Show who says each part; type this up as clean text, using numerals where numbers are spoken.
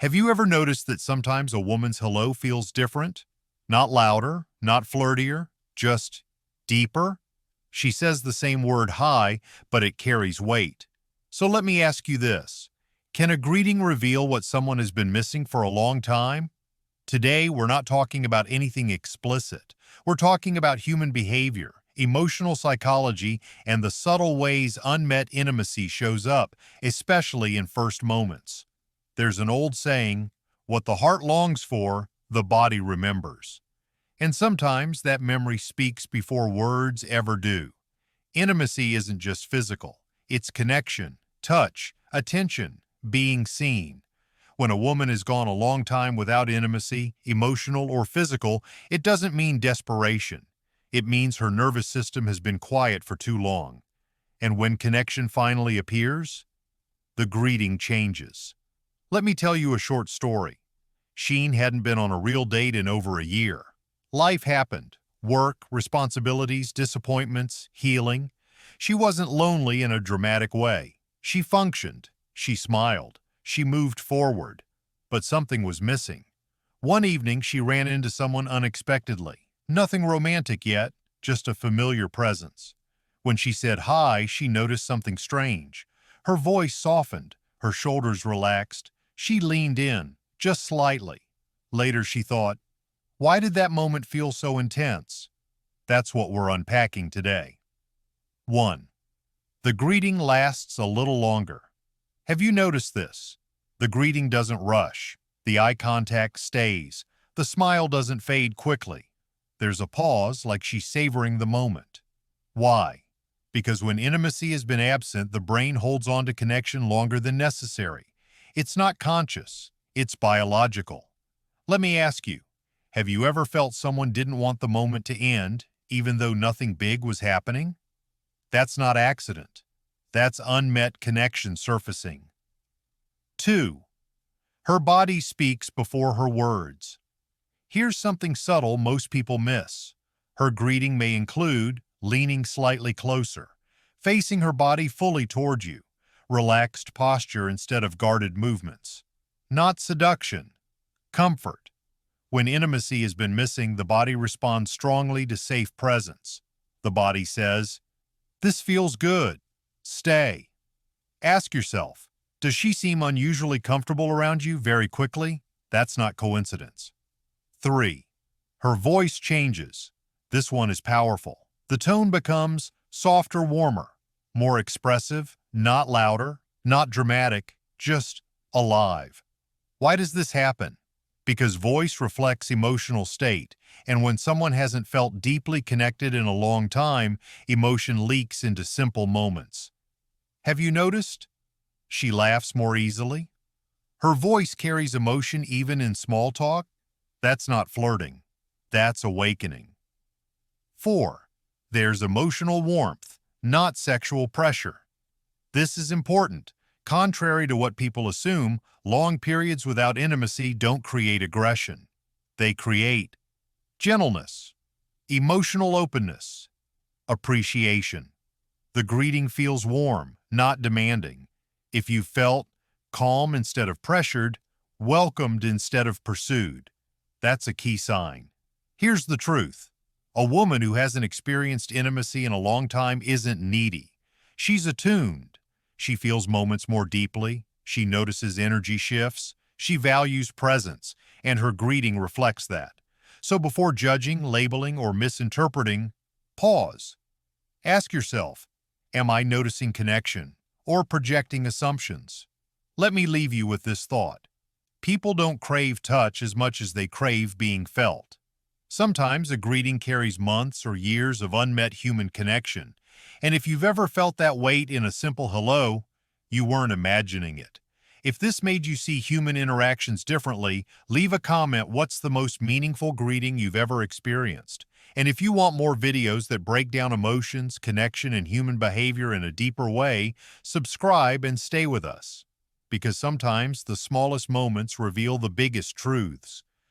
Speaker 1: Have you ever noticed that sometimes a woman's hello feels different? Not louder, not flirtier, just deeper? She says the same word hi, but it carries weight. So let me ask you this. Can a greeting reveal what someone has been missing for a long time? Today, we're not talking about anything explicit. We're talking about human behavior, emotional psychology, and the subtle ways unmet intimacy shows up, especially in first moments. There's an old saying, what the heart longs for, the body remembers. And sometimes that memory speaks before words ever do. Intimacy isn't just physical. It's connection, touch, attention, being seen. When a woman has gone a long time without intimacy, emotional or physical, it doesn't mean desperation. It means her nervous system has been quiet for too long. And when connection finally appears, the greeting changes. Let me tell you a short story. Sheen hadn't been on a real date in over a year. Life happened. Work, responsibilities, disappointments, healing. She wasn't lonely in a dramatic way. She functioned. She smiled. She moved forward. But something was missing. One evening, she ran into someone unexpectedly. Nothing romantic yet, just a familiar presence. When she said hi, she noticed something strange. Her voice softened. Her shoulders relaxed. She leaned in, just slightly. Later, she thought, why did that moment feel so intense? That's what we're unpacking today. 1. The greeting lasts a little longer. Have you noticed this? The greeting doesn't rush. The eye contact stays. The smile doesn't fade quickly. There's a pause, like she's savoring the moment. Why? Because when intimacy has been absent, the brain holds on to connection longer than necessary. It's not conscious. It's biological. Let me ask you, have you ever felt someone didn't want the moment to end, even though nothing big was happening? That's not accident. That's unmet connection surfacing. 2. Her body speaks before her words. Here's something subtle most people miss. Her greeting may include leaning slightly closer, facing her body fully toward you, relaxed posture instead of guarded movements. Not seduction, comfort. When intimacy has been missing, the body responds strongly to safe presence. The body says, this feels good. Stay. Ask yourself, does she seem unusually comfortable around you very quickly? That's not coincidence. 3. Her voice changes. This one is powerful. The tone becomes softer, warmer, more expressive, not louder, not dramatic, just alive. Why does this happen? Because voice reflects emotional state, and when someone hasn't felt deeply connected in a long time, emotion leaks into simple moments. Have you noticed? She laughs more easily. Her voice carries emotion even in small talk. That's not flirting. That's awakening. 4. There's emotional warmth, not sexual pressure. This is important. Contrary to what people assume, long periods without intimacy don't create aggression. They create gentleness, emotional openness, appreciation. The greeting feels warm, not demanding. If you felt calm instead of pressured, welcomed instead of pursued, that's a key sign. Here's the truth. A woman who hasn't experienced intimacy in a long time isn't needy. She's attuned. She feels moments more deeply. She notices energy shifts. She values presence, and her greeting reflects that. So before judging, labeling, or misinterpreting, pause. Ask yourself, am I noticing connection or projecting assumptions? Let me leave you with this thought. People don't crave touch as much as they crave being felt. Sometimes a greeting carries months or years of unmet human connection, and if you've ever felt that weight in a simple hello, you weren't imagining it. If this made you see human interactions differently, leave a comment. What's the most meaningful greeting you've ever experienced? And if you want more videos that break down emotions, connection, and human behavior in a deeper way, subscribe and stay with us. Because sometimes the smallest moments reveal the biggest truths.